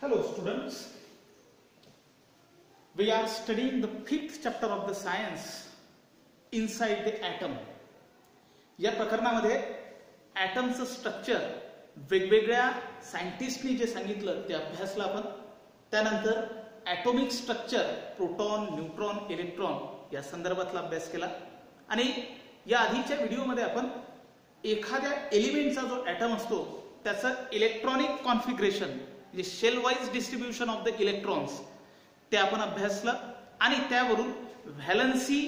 Hello students, we are studying the fifth chapter of the science inside the atom. या प्रकरणामध्ये ॲटमचं structure वेगवेगळ्या सायंटिस्टनी जे सांगितलं ते अभ्यासलं आपण. त्यानंतर atomic structure proton, neutron, electron या संदर्भातला अभ्यास केला. आणि या आधीच्या व्हिडिओमध्ये आपण एखाद्या एलिमेंटचा जो ॲटम असतो त्याचं इलेक्ट्रॉनिक कॉन्फिगरेशन म्हणजे shell wise distribution of the electrons ते आपण अभ्यासलं. आणि त्यावरून व्हॅलन्सी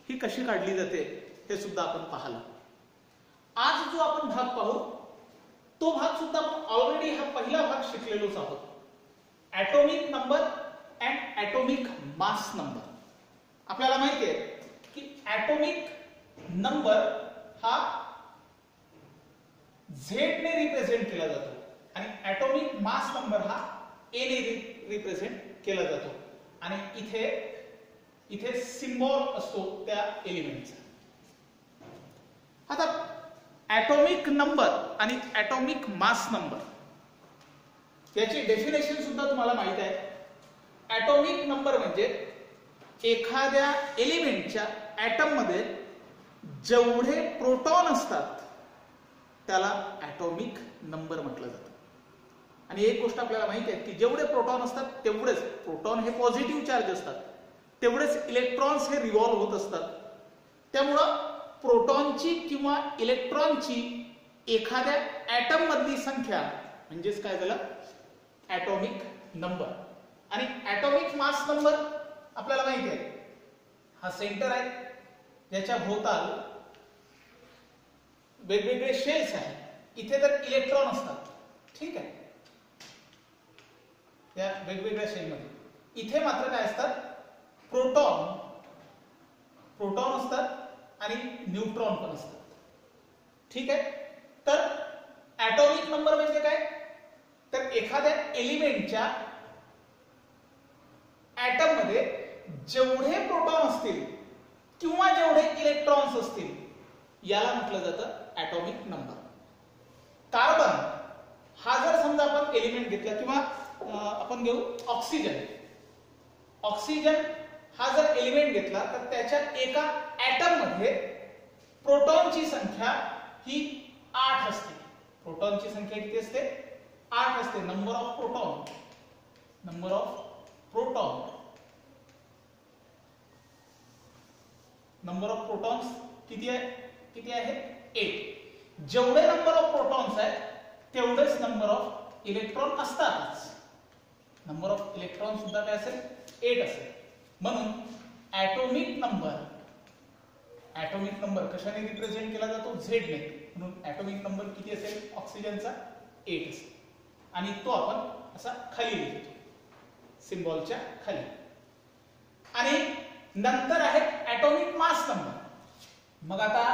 ही कशी काढली जाते हे सुद्धा आपण पाहिलं. आज जो आपण भाग पाहू तो भाग सुद्धा आपण ऑलरेडी हा पहिला भाग शिकलेलोच आहोत. Atomic number and atomic mass number. आपल्याला माहिती आहे की ॲटॉमिक नंबर हा झेड ने रिप्रेझेंट केला जातो आणि ॲटॉमिक मास नंबर हा ए ने रिप्रेझेंट केला जातो. आणि इथे सिम्बॉल असतो त्या एलिमेंटचा. आता ॲटॉमिक नंबर आणि ॲटॉमिक मास नंबर याची डेफिनेशन सुद्धा तुम्हाला माहित आहे. ॲटॉमिक नंबर म्हणजे एखाद्या एलिमेंटच्या ॲटम मध्ये जेवढे प्रोटॉन असतात त्याला ॲटॉमिक नंबर म्हटलं जातं. आणि एक गोष्ट आपल्याला माहिती आहे की जेवढे प्रोटॉन असतात तेवढेच प्रोटॉन हे पॉझिटिव्ह चार्ज असतात, तेवढेच इलेक्ट्रॉन्स हे रिव्हॉल्व्ह होत असतात. त्यामुळं प्रोटॉनची किंवा इलेक्ट्रॉनची एखाद्या ॲटम मधली संख्या म्हणजेच काय झालं ॲटॉमिक नंबर. आणि ॲटॉमिक मास नंबर आपल्याला माहिती आहे हा सेंटर आहे ज्याच्या भोवताल वेगवेगळे शेल्स आहेत. इथे तर इलेक्ट्रॉन असतात, ठीक आहे, त्या वेगवेगळ्या शेलमध्ये. इथे मात्र काय असतात प्रोटॉन असतात आणि न्यूट्रॉन पण असतात, ठीक आहे. तर ॲटॉमिक नंबर म्हणजे काय तर एखाद्या एलिमेंटच्या ॲटम मध्ये जेवढे प्रोटॉन असतील किंवा जेवढे इलेक्ट्रॉन्स असतील याला म्हटलं जातं ॲटॉमिक नंबर. कार्बन हा जर समजा आपण एलिमेंट घेतला किंवा आपण घेऊ ऑक्सिजन हा जर एलिमेंट घेतला तर त्याच्या एका ॲटम मध्ये प्रोटॉनची संख्या ही 8 असते. प्रोटॉनची संख्या किती असते 8 असते. नंबर ऑफ प्रोटॉन्स किती आहे 8. जेवढे नंबर ऑफ प्रोटॉन्स आहेत तेवढेच नंबर ऑफ इलेक्ट्रॉन असतातच. नंबर ऑफ इलेक्ट्रॉन सुद्धा काय असेल 8 असेल. म्हणून ॲटॉमिक नंबर कशाने रिप्रेझेंट केला जातो झेड ने. म्हणून ॲटॉमिक नंबर किती असेल ऑक्सिजनचा 8 असेल. आणि तो आपण असा खाली लिहितो सिम्बॉलच्या खाली. आणि नंतर आहे ॲटॉमिक मास नंबर. मग आता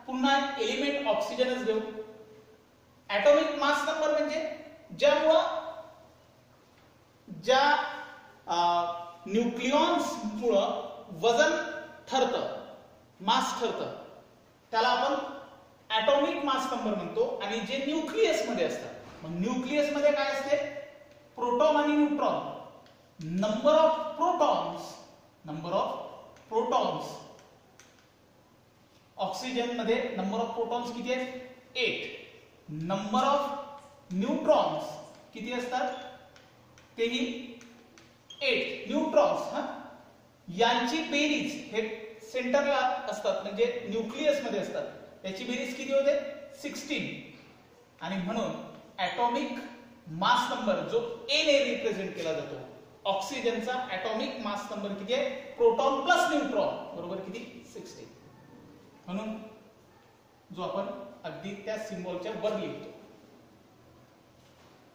पुन्हा एलिमेंट ऑक्सिजनच घेऊ. ॲटॉमिक मास नंबर म्हणजे ज्या न्यूक्लियॉन्स मुळे वजन ठरतं, मास ठरतं त्याला आपण ॲटॉमिक मास नंबर म्हणतो. आणि जे न्यूक्लियस मध्ये असतात, मग न्यूक्लियस मध्ये काय असते प्रोटॉन आणि neutron. Number of protons oxygen मध्ये नंबर ऑफ प्रोटॉन्स किती आहेत 8. नंबर ऑफ न्यूट्रॉन्स किती असतात तेही 8 न्यूट्रॉन्स. यांची बेरीज हे सेंटरला असतात म्हणजे न्यूक्लियस मध्ये असतात, त्याची बेरीज किती होते 16. आणि म्हणून ॲटॉमिक मास नंबर जो ए ने रिप्रेझेंट केला जातो ऑक्सिजनचा ॲटॉमिक मास नंबर किती आहे प्रोटॉन प्लस न्यूट्रॉन बरोबर किती 16. म्हणून जो आपण अगदी त्या सिम्बॉलच्या वर लिहितो.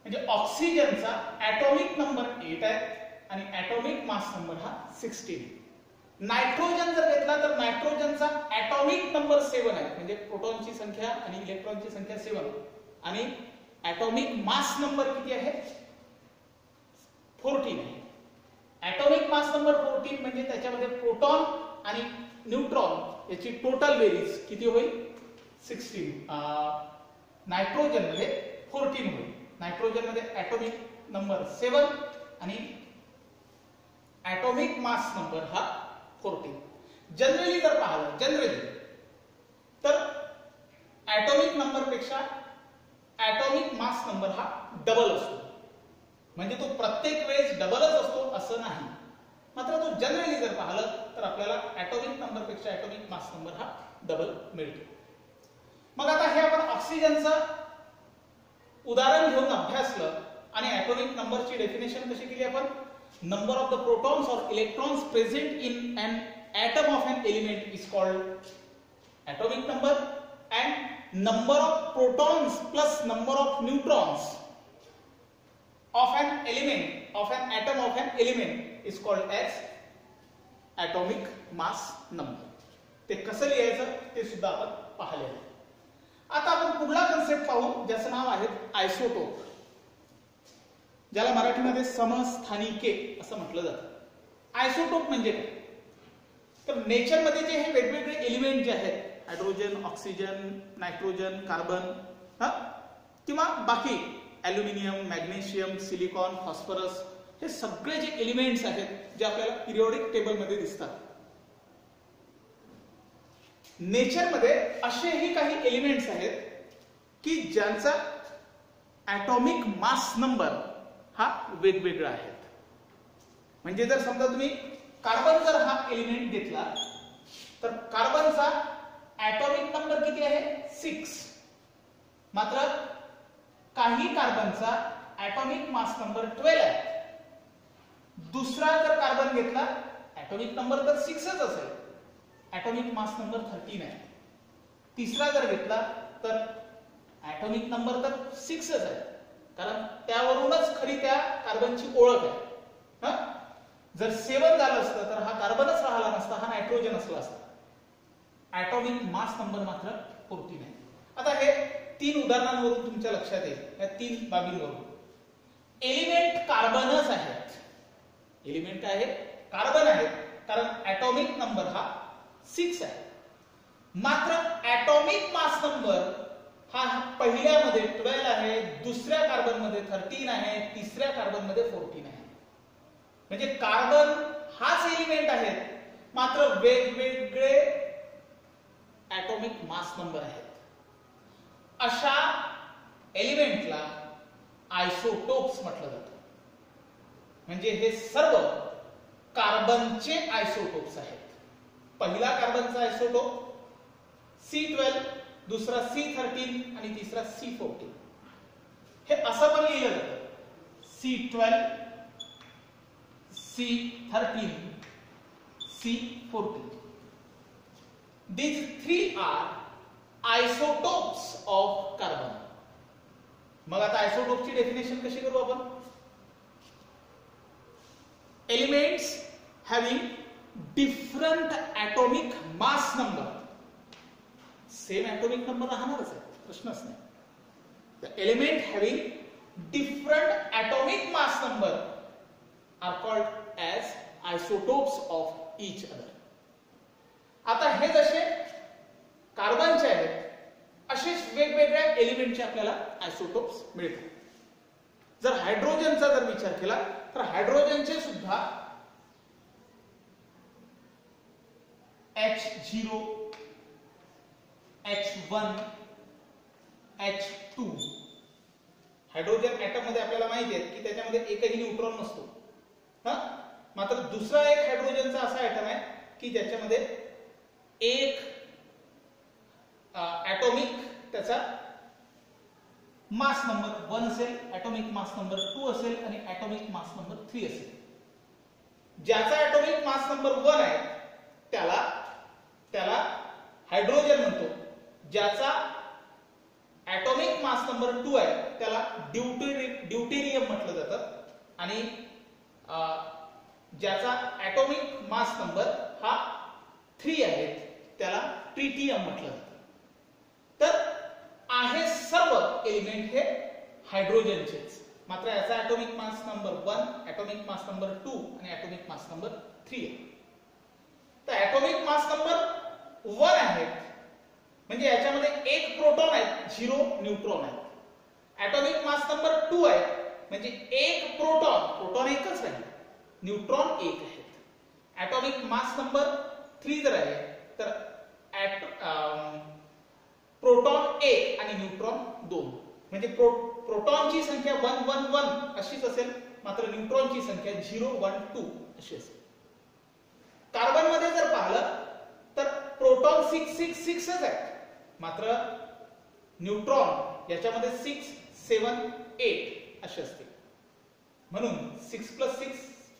म्हणजे ऑक्सिजनचा ॲटॉमिक नंबर 8 आहे आणि ॲटॉमिक मास नंबर हा 16. नायट्रोजन जर घेतला तर नायट्रोजनचा ॲटॉमिक नंबर 7 आहे म्हणजे प्रोटॉनची संख्या आणि इलेक्ट्रॉनची संख्या 7. आणि ॲटॉमिक मास नंबर किती आहे 14 आहे. ॲटॉमिक मास नंबर 14 म्हणजे त्याच्यामध्ये प्रोटॉन आणि न्यूट्रॉन याची टोटल बेरीज किती होईल 16. नायट्रोजन मध्ये 14 होईल. नायट्रोजन मध्ये ऍटॉमिक नंबर 7 आणि ऍटॉमिक मास नंबर हा 14. जनरली जर पाहिलं तर ऍटॉमिक नंबर पेक्षा ऍटॉमिक मास नंबर हा डबल असतो. म्हणजे तो प्रत्येक वेळेस डबलच असतो असं नाही. मात्र तो जनरली जर पाहिलं तर आपल्याला ऍटॉमिक नंबर पेक्षा ऍटॉमिक मास नंबर हा डबल मिळतो. मग आता हे आपण ऑक्सिजनचं उदाहरण घेऊन अभ्यासलं आणि ऍटॉमिक नंबरची डेफिनेशन कशी केली आपण? नंबर ऑफ द प्रोटॉन्स और electrons present in an atom of an element is called atomic number, and number of protons plus number of neutrons of an element of an atom of an element is called as atomic mass number. ते कसं लिहायचं ते सुद्धा आपण पाहिलेलं आहे. आता आपण पुढला कन्सेप्ट पाहू ज्याचं नाव आहे आयसोटोप, ज्याला मराठीमध्ये समस्थानिके असं म्हटलं जातं. आयसोटोप म्हणजे काय? तर नेचर मध्ये जे हे वेगवेगळे एलिमेंट जे आहेत हायड्रोजन, ऑक्सिजन, नायट्रोजन, कार्बन किंवा बाकी ॲल्युमिनियम, मॅग्नेशियम, सिलिकॉन, फॉस्फरस, हे सगळे जे एलिमेंट्स आहेत जे आपल्याला पिरियोडिक टेबल मध्ये दिसतात, नेचर मध्ये असेही काही एलिमेंट्स आहेत की ज्यांचा ॲटॉमिक मास नंबर हा वेगवेगळा आहे. म्हणजे जर समजा तुम्ही कार्बन जर हा एलिमेंट घेतला तर कार्बनचा ॲटॉमिक नंबर किती आहे? 6. मात्र काही कार्बनचा ॲटॉमिक मास नंबर 12 आहे. दुसरा जर कार्बन घेतला ॲटॉमिक नंबर तर 6च असेल, ॲटॉमिक मास नंबर 13 आहे. तिसरा जर घेतला तर ॲटॉमिक नंबर तर 6च आहे, कारण त्यावरूनच खरी त्या कार्बनची ओळख आहे. जर 7 झालं असतं तर हा कार्बनच राहिला नसता, हा नायट्रोजन असला असता. ॲटॉमिक मास नंबर मात्र 14 आहे. आता हे 3 उदाहरणांवरून तुमच्या लक्षात येईल, या 3 बाबींवरून. एलिमेंट कार्बनच आहेत. एलिमेंट काय आहे? कार्बन आहे, कारण ॲटॉमिक नंबर हा 6 आहे. मात्र ॲटॉमिक मास नंबर हा पहिल्यामध्ये 12 आहे, दुसऱ्या कार्बन मध्ये 13 आहे, तिसऱ्या कार्बन मध्ये 14 आहे. म्हणजे कार्बन हाच एलिमेंट आहे, मात्र वेगवेगळे ॲटॉमिक मास नंबर आहेत. अशा एलिमेंटला आयसोटोप्स म्हटलं जातं. म्हणजे हे सर्व कार्बनचे आयसोटोप्स आहेत. पहिला कार्बनचा आयसोटोप C12, दुसरा C13 आणि तिसरा C14. हे असं पण लिहिलं जातं C12, C13, C14. These 3 are isotopes of carbon. मग आता आयसोटोपची डेफिनेशन कशी करू आपण? Elements having different atomic mass number. Same atomic number राहणारच आहे, प्रश्नच नाही. The element having different atomic mass number are called as isotopes of each other. आता हे जसे कार्बनचे आहेत असेच वेगवेगळ्या एलिमेंटचे आपल्याला आयसोटोप्स मिळतात. जर हायड्रोजनचा जर विचार केला तर हायड्रोजनचे सुद्धा H0, H1, H2. Hydrogen atom मध्ये आपल्याला माहिती आहे की त्याच्यामध्ये एकही न्यूट्रॉन नसतो. मात्र दुसरा एक हायड्रोजनचा असा ऍटम आहे की ज्याच्यामध्ये एक ॲटॉमिक त्याचा मास नंबर 1 असेल, ॲटॉमिक मास नंबर 2 असेल आणि ॲटॉमिक मास नंबर 3 असेल. ज्याचा ॲटॉमिक मास नंबर 1 आहे त्याला हायड्रोजन म्हणतो. ज्याचा ॲटॉमिक मास नंबर 2 आहे त्याला ड्यूटेरियम म्हटलं जातं. आणि ज्याचा ॲटॉमिक मास नंबर हा 3 आहे त्याला ट्रिटियम म्हटलं जातं. तर आहे सर्व एलिमेंट हे हायड्रोजनचेच, मात्र याचा atomic mass number 1, atomic mass number 2 आणि ॲटॉमिक मास नंबर 3 आहे. तर ॲटॉमिक मास नंबर 1 आहे म्हणजे याच्यामध्ये एक प्रोटॉन आहे, 0 न्यूट्रॉन आहे. ॲटॉमिक मास नंबर 2 आहे, म्हणजे एक प्रोटॉन एकच आहे, न्यूट्रॉन एक आहे. ॲटॉमिक मास नंबर 3 जर आहे तर प्रोटॉन 1 आणि न्यूट्रॉन 2, म्हणजे प्रोटॉनची संख्या 1 1 1 अशीच असेल, मात्र न्यूट्रॉनची संख्या 0 1 2 अशी असेल. कार्बन मध्ये जर पाहिलं तर प्रोटॉन 6 6 6च आहे, मात्र न्यूट्रॉन याच्यामध्ये 6 7 8 असे असते. म्हणून 6 + 6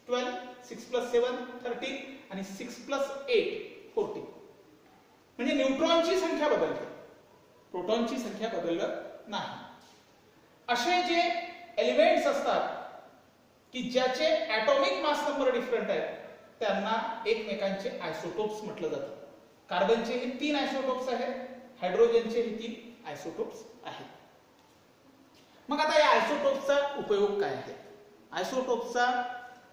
12, 6 + 7 13 आणि 6 + 8 14. म्हणजे न्यूट्रॉनची संख्या बदलते, प्रोटॉनची संख्या बदलत नाही. असे जे एलिमेंट्स असतात की ज्याचे ॲटॉमिक मास नंबर डिफरंट आहेत त्यांना एकमेकांचे आयसोटोप्स म्हटलं जातं. कार्बनचे हे 3 आयसोटोप्स आहेत, हायड्रोजनचे हे 3 आयसोटोप्स आहेत. मग आता या आयसोटोप्सचा उपयोग काय आहे? आयसोटोप्सचा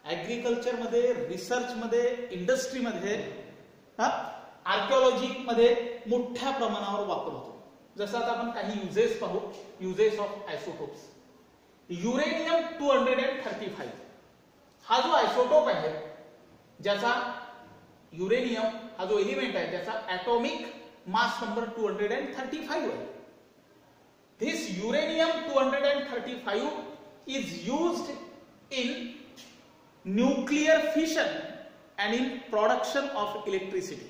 ऍग्रिकल्चर मध्ये, रिसर्च मध्ये, इंडस्ट्रीमध्ये, आर्किओलॉजी मध्ये मोठ्या प्रमाणावर वापर होतो. जसं आता आपण काही युजेस पाहू. Uses of isotopes. युरेनियम 235 हा जो आयसोटोप आहे, ज्याचा युरेनियम हा जो एलिमेंट आहे ज्याचा ॲटॉमिक मास नंबर 235 आहे. This uranium 235 is used in nuclear fission and in production of electricity.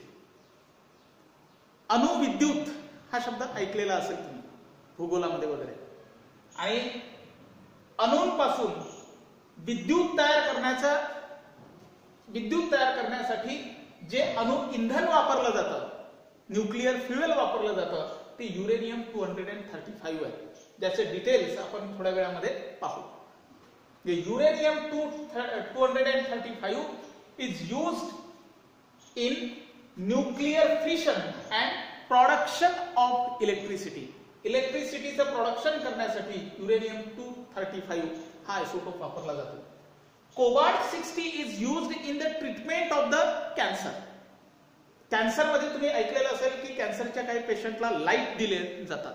अणुविद्युत हा शब्द ऐकलेला असेल तुम्ही भूगोलामध्ये वगैरे. आणि अणूंपासून विद्युत तयार करण्यासाठी जे अणु इंधन वापरलं जातं, न्यूक्लिअर फ्युएल वापरलं जातं, ते युरेनियम 235 आहे. ज्याचे डिटेल्स आपण थोड्या वेळामध्ये पाहू. Uranium 235 is used in nuclear fission and production of electricity. इलेक्ट्रिसिटीचं प्रोडक्शन करण्यासाठी युरेनियम 235 हा आयसोटोप वापरला जातो. Cobalt 60 is used in the treatment of the cancer. Cancer मध्ये तुम्ही ऐकलेलं असेल की कॅन्सरच्या काही पेशंटला लाईट दिले जातात,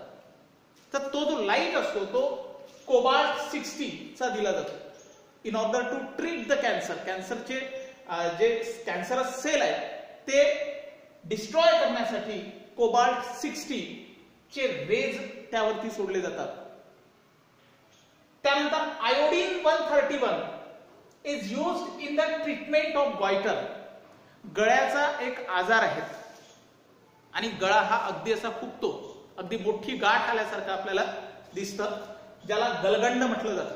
तर तो जो लाईट असतो तो कोबाल्ट 60 चा दिला जातो in order to treat the cancer. कॅन्सरचे जे कॅन्सरस सेल आहे ते डिस्ट्रॉय करण्यासाठी कोबाल्ट 60 चे रेज त्यावरती सोडले जातात. त्यानंतर iodine 131 is used in the treatment of goitre. गळ्याचा एक आजार आहे आणि गळा हा अगदी असा फुगतो, अगदी मोठी गाठ आल्यासारखं आपल्याला दिसतं, ज्याला गलगंड म्हटलं जातं,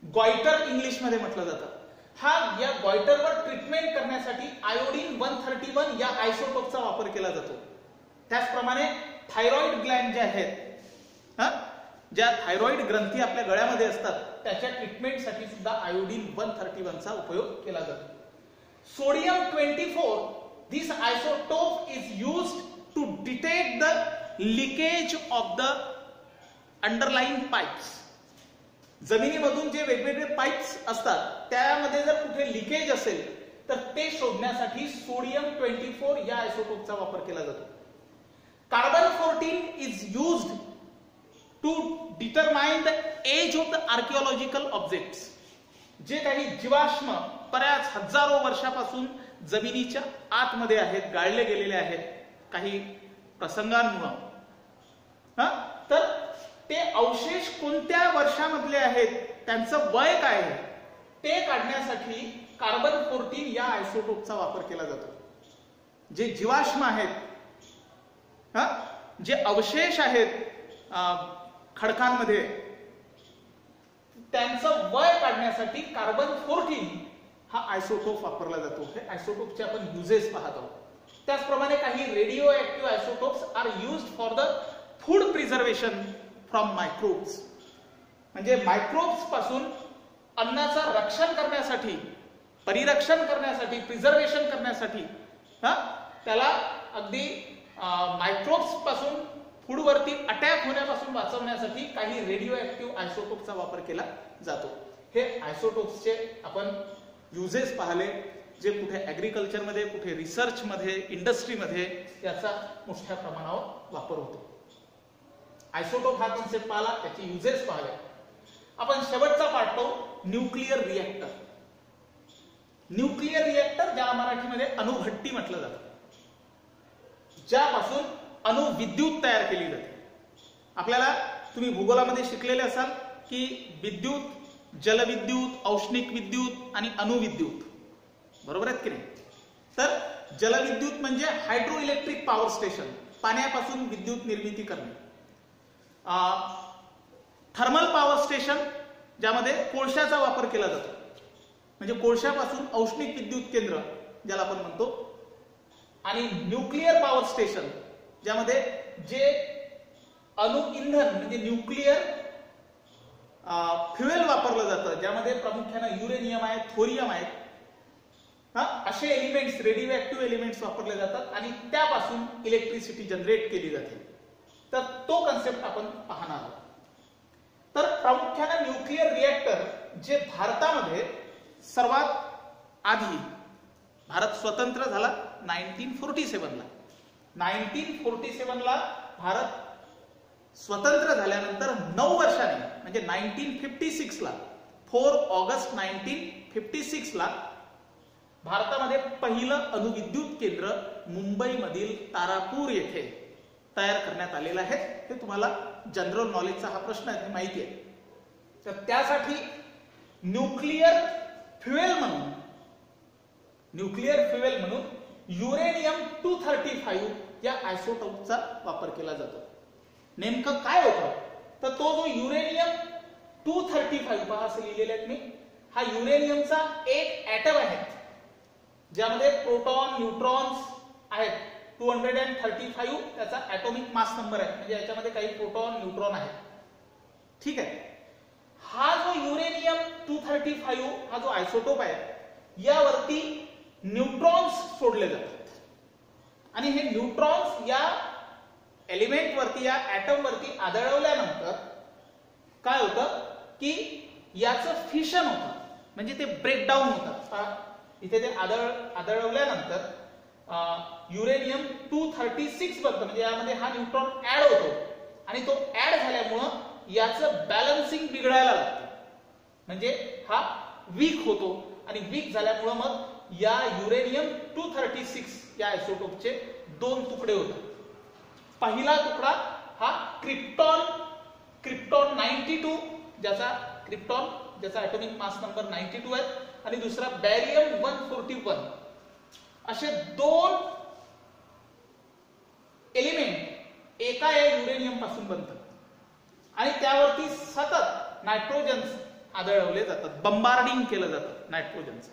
गॉयटर इंग्लिश मध्ये म्हटलं जातं. या गॉयटरवर ट्रीटमेंट करण्यासाठी आयोडीन 131 या आयसोटोपचा वापर केला जातो. त्याचप्रमाणे थायरॉइड ग्लँड जे आहेत, ज्या थायरॉइड ग्रंथी आपल्या गळ्यामध्ये असतात, त्याच्या ट्रीटमेंटसाठी सुद्धा आयोडीन 131 चा उपयोग केला जातो. Sodium 24, this isotope is used to detect the leakage of the underlying pipes. जमिनीमधून जे वेगवेगळे पाईप्स असतात त्यामध्ये जर कुठे लिकेज असेल तर ते शोधण्यासाठी सोडियम 24 या आयसोटोपचा वापर केला जातो. Carbon 14 is used to determine the age of the archaeological objects. जे काही जीवाश्म बऱ्याच हजारो वर्षापासून जमिनीच्या आतमध्ये आहेत, गाळले गेलेले आहेत काही प्रसंगांमुळे, तर ते अवशेष कोणत्या वर्षामधले आहेत, त्यांचं वय काय आहे ते काढण्यासाठी कार्बन 14 या आयसोटोपचा वापर केला जातो. जे जीवाश्म आहेत, जे अवशेष आहेत खडकांमध्ये, त्यांचं वय काढण्यासाठी कार्बन 14 हा आयसोटोप वापरला जातो. हे आयसोटोपचे आपण युजेस पाहत आहोत. त्याचप्रमाणे काही radio active isotopes are used for the food preservation from microbes. म्हणजे मायक्रोब्स पासून अन्नाचं रक्षण करण्यासाठी, परिरक्षण करण्यासाठी, प्रिझर्वेशन करण्यासाठी, त्याला अगदी मायक्रोब्स पासून फूडवरती अटॅक होण्यापासून वाचवण्यासाठी काही रेडिओ ऍक्टिव्ह आयसोटोपचा वापर केला जातो. हे आयसोटोप्सचे आपण युजेस पाहिले, जे कुठे ऍग्रिकल्चर मध्ये, कुठे रिसर्च मध्ये, इंडस्ट्रीमध्ये याचा मोठ्या प्रमाणावर वापर होतो. आयसोटोप हा कॉन्सेप्ट पाहिला, त्याची युजेस पाहिले. आपण शेवटचा पार्ट पाहू, न्यूक्लिअर रिएक्टर. न्यूक्लिअर रिएक्टर ज्याला मराठीमध्ये अणुभट्टी म्हटलं जातं, ज्यापासून अणुविद्युत तयार केली जाते. आपल्याला तुम्ही भूगोलामध्ये शिकलेले असाल की विद्युत, जलविद्युत, औष्णिक विद्युत आणि अणुविद्युत, बरोबर आहेत की नाही? तर जलविद्युत म्हणजे हायड्रो इलेक्ट्रिक पॉवर स्टेशन, पाण्यापासून विद्युत निर्मिती करणे. थर्मल पॉवर स्टेशन ज्यामध्ये कोळशाचा वापर केला जातो, म्हणजे कोळशापासून औष्णिक विद्युत केंद्र ज्याला आपण म्हणतो. आणि न्यूक्लिअर पॉवर स्टेशन ज्यामध्ये जे अणु इंधन म्हणजे न्यूक्लिअर फ्युएल वापरलं जातं, ज्यामध्ये प्रामुख्याने युरेनियम आहे, थोरियम आहे, असे एलिमेंट्स, रेडिओ ऍक्टिव्ह एलिमेंट्स वापरले जातात आणि त्यापासून इलेक्ट्रिसिटी जनरेट केली जाते. तर तो कन्सेप्ट आपण पाहणार आहोत. तर प्रामुख्याने न्यूक्लिअर रिएक्टर जे भारतामध्ये सर्वात आधी, भारत स्वतंत्र झाला 1947ला. 1947ला भारत स्वतंत्र झाल्यानंतर 9 वर्षांनी म्हणजे 1956ला 4 ऑगस्ट 1956ला भारतामध्ये पहिलं अणुविद्युत केंद्र मुंबईमधील तारापूर येथे तयार करण्यात आलेलं आहे. हे तुम्हाला जनरल नॉलेजचा हा प्रश्न आहे, माहिती आहे. तर त्यासाठी न्यूक्लिअर फ्युएल म्हणून युरेनियम 235 या आयसोटोपचा वापर केला जातो. नेमकं काय होतं तर तो जो युरेनियम 235 पहा असं लिहिलेलं आहे मी, हा युरेनियमचा एक ऍटम आहे ज्यामध्ये प्रोटॉन, न्यूट्रॉन्स आहेत. 235 त्याचा ऍटॉमिक मास नंबर आहे, म्हणजे याच्यामध्ये काही प्रोटॉन, न्यूट्रॉन आहेत. ठीक आहे. हा जो युरेनियम 235 हा जो आयसोटोप आहे, यावरती न्यूट्रॉन्स सोडले जातात आणि हे न्यूट्रॉन्स या एलिमेंट वरती, या ऍटम वरती आदळवल्यानंतर काय होतं की याचं फिशन होतं, म्हणजे ते ब्रेकडाऊन होतं. इथे ते आदळवल्यानंतर युरेनियम 236 बनतं, म्हणजे यामध्ये हा न्यूट्रॉन ऍड होतो आणि तो ऍड झाल्यामुळं याचं बॅलन्सिंग बिघडायला लागतं, म्हणजे हा वीक होतो आणि वीक झाल्यामुळं मग या युरेनियम 236 या आयसोटोपचे 2 तुकडे होतात. पहिला तुकडा हा क्रिप्टॉन 92 ज्याचा ऍटॉमिक मास नंबर 92 आहे, आणि दुसरा बॅरियम 141. असे 2 एलिमेंट एका या युरेनियम पासून बनतात आणि त्यावरती सतत नायट्रोजन्स आदळवले जातात, बंबार्डिंग केलं जातं नायट्रोजनचं.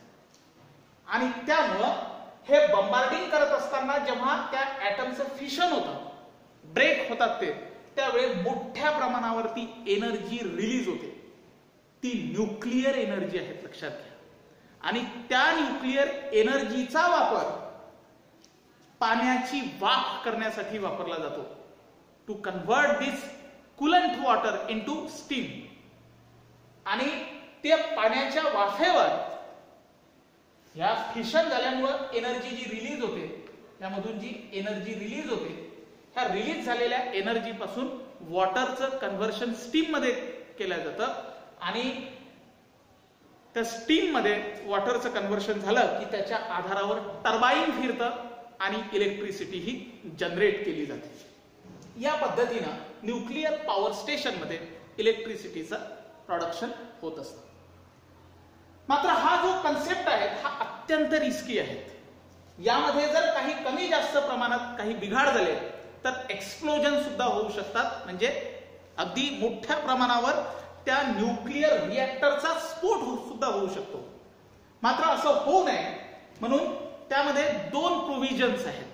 आणि त्यामुळं हे बंबार्डिंग करत असताना जेव्हा त्या ऍटमचं फिशन होतं, ब्रेक होतात ते, त्यावेळी मोठ्या प्रमाणावरती एनर्जी रिलीज होते. ती न्यूक्लिअर एनर्जी आहे, लक्षात घ्या. आणि त्या न्यूक्लिअर एनर्जीचा वापर पाण्याची वाफ करण्यासाठी वापरला जातो, to convert this coolant water into steam. आणि त्या पाण्याच्या वाफेवर या फिशन झाल्यामुळं एनर्जी जी रिलीज होते, त्यामधून जी एनर्जी रिलीज होते, ह्या रिलीज झालेल्या एनर्जी पासून वॉटरचं कन्व्हर्शन स्टीम मध्ये केलं जातं आणि त्या स्टीम मध्ये वॉटरचं कन्व्हर्शन झालं की त्याच्या आधारावर टर्बाईन फिरतं आणि इलेक्ट्रिसिटी ही जनरेट केली जाते. या पद्धतीनं न्यूक्लिअर पॉवर स्टेशन मध्ये इलेक्ट्रिसिटीचं प्रोडक्शन होत असतं. मात्र हा जो कन्सेप्ट आहे हा अत्यंत रिस्की आहे. यामध्ये जर काही कमी जास्त प्रमाणात काही बिघाड झाले तर एक्सप्लोजन सुद्धा होऊ शकतात, म्हणजे अगदी मोठ्या प्रमाणावर त्या न्यूक्लिअर रिएक्टरचा स्फोट सुद्धा होऊ शकतो. मात्र असं होऊ नये म्हणून त्यामध्ये 2 प्रोव्हिजन्स आहेत.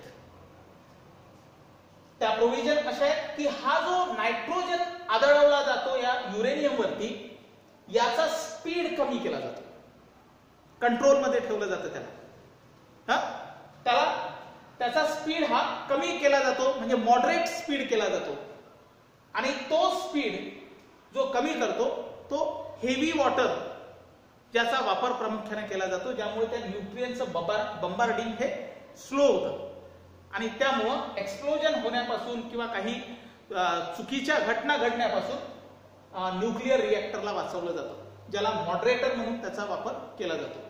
त्या प्रोव्हिजन अशा आहेत की हा जो नायट्रोजन आदळवला जातो या युरेनियम वरती, याचा स्पीड कमी केला जातो, कंट्रोल मध्ये ठेवलं जातं त्याचा स्पीड हा कमी केला जातो, म्हणजे मॉडरेट स्पीड केला जातो. आणि तो स्पीड जो कमी करतो तो हेवी वॉटर ज्याचा वापर प्रामुख्याने केला जातो, ज्यामुळे त्या न्यूट्रियनचं बंबार्डिंग हे स्लो होतं आणि त्यामुळं एक्सप्लोजन होण्यापासून किंवा काही चुकीच्या घटना घडण्यापासून न्यूक्लिअर रिएक्टरला वाचवलं जातं, ज्याला मॉडरेटर म्हणून त्याचा वापर केला जातो.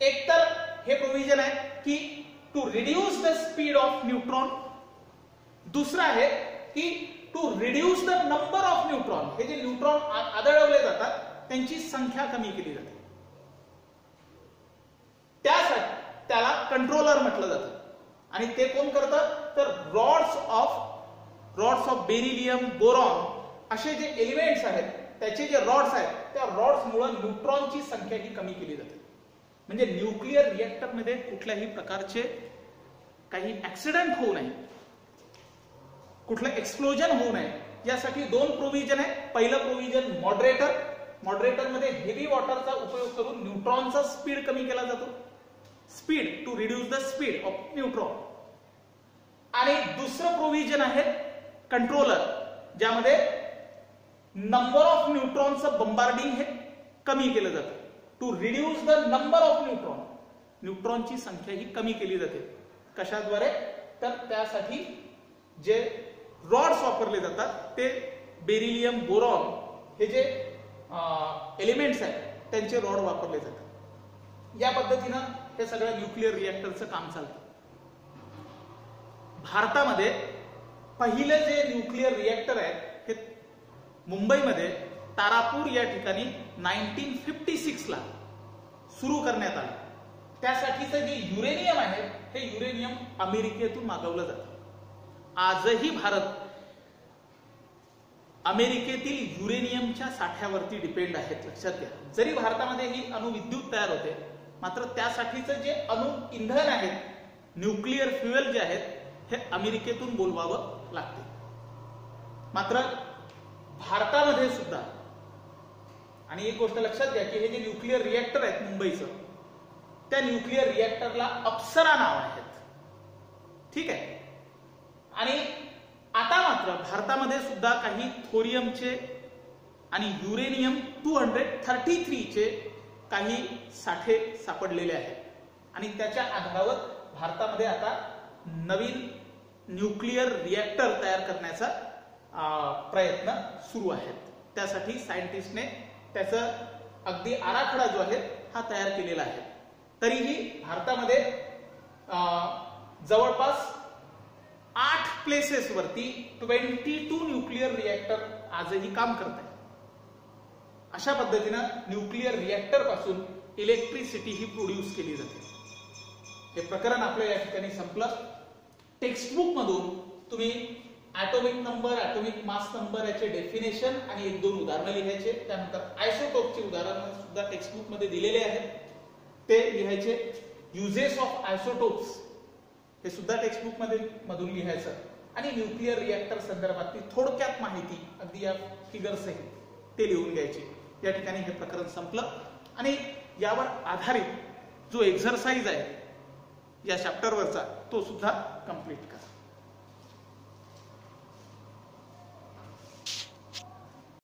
एक तर हे प्रोव्हिजन आहे की to reduce the speed of neutron, दुसरं आहे की to reduce the number of neutron. हे जे न्यूट्रॉन आदळवले जातात त्यांची संख्या कमी केली जाते, त्यासाठी त्याला कंट्रोलर म्हटलं जातं. आणि ते कोण करतं, तर रॉड्स ऑफ बेरिलियम, बोरॉन असे जे एलिमेंट्स आहेत त्याचे जे रॉड्स आहेत त्या रॉड्समुळे न्यूट्रॉनची संख्या ही कमी केली जाते. म्हणजे न्यूक्लिअर रिएक्टर मध्ये कुठल्याही प्रकारचे काही ऍक्सिडेंट होऊ नये, कुठलं एक्सप्लोजन होऊ नये, यासाठी दोन प्रोव्हिजन आहे. पहिलं प्रोव्हिजन मॉडरेटर मध्ये हेवी वॉटरचा उपयोग करून न्यूट्रॉनचा स्पीड कमी केला जातो, speed to reduce the speed of neutron. आणि दुसरं प्रोव्हिजन आहे कंट्रोलर, ज्यामध्ये नंबर ऑफ न्यूट्रॉनचं बंबार्डिंग हे कमी केलं जातं. To reduce the number of न्यूट्रॉनची संख्या ही कमी केली जाते. कशाद्वारे, तर त्यासाठी जे रॉड्स वापरले जातात ते बेरिलियम, बोरॉन हे जे एलिमेंट्स आहेत त्यांचे रॉड वापरले जातात. या पद्धतीनं हे सगळं न्यूक्लिअर रिएक्टरचं काम चालतं. भारतामध्ये पहिलं जे न्यूक्लिअर रिएक्टर आहे हे मुंबईमध्ये तारापूर या ठिकाणी 1956 ला सुरू करण्यात आलं. त्यासाठीचं जे युरेनियम आहे हे युरेनियम अमेरिकेतून मागवलं जातं. आजही भारत अमेरिकेतील युरेनियमच्या साठ्यावरती डिपेंड आहेत, लक्षात घ्या. जरी भारतामध्ये ही अणुविद्युत तयार होते, मात्र त्यासाठीचं जे अणु इंधन आहेत, न्यूक्लिअर फ्युएल जे आहेत, हे अमेरिकेतून बोलवावं लागते. मात्र भारतामध्ये सुद्धा, आणि एक गोष्ट लक्षात घ्या की हे जे न्यूक्लिअर रिएक्टर आहेत मुंबईचं, त्या न्यूक्लिअर रिएक्टरला अप्सरा नाव आहेत, ठीक आहे. आणि आता मात्र भारतामध्ये सुद्धा काही थोरियमचे आणि युरेनियम 233 चे काही साठे सापडलेले आहेत. आणि त्याच्या आधारावर भारतामध्ये आता नवीन न्यूक्लिअर रिएक्टर तयार करण्याचा प्रयत्न सुरू आहेत. त्यासाठी सायंटिस्टने त्याचा अगदी आराखडा जो आहे हा तयार केलेला आहे. तरीही भारतामध्ये जवळपास 8 प्लेसेस वरती 22 न्यूक्लिअर रिएक्टर आजही काम करत आहेत. अशा पद्धतीनं न्यूक्लिअर रिएक्टर पासून इलेक्ट्रिसिटी ही प्रोड्यूस केली जाते. हे प्रकरण आपल्या या ठिकाणी संपलं. टेक्स्टबुक मधून तुम्ही atomic number, atomic mass number याचे डेफिनेशन आणि 1-2 उदाहरणं लिहायचे. त्यानंतर आयसोटोपची उदाहरणं सुद्धा टेक्स्टबुक मध्ये दिलेले आहेत, ते लिहायचे. युजेस ऑफ आयसोटोप्स हे सुद्धा टेक्स्टबुक मधून लिहायचं. आणि न्यूक्लिअर रिएक्टर संदर्भातली थोडक्यात माहिती, अगदी या फिगर्स आहे ते लिहून घ्यायचे. या ठिकाणी हे प्रकरण संपलं. आणि यावर आधारित जो एक्झरसाइज आहे या चॅप्टरवरचा, तो सुद्धा कंप्लीट करा.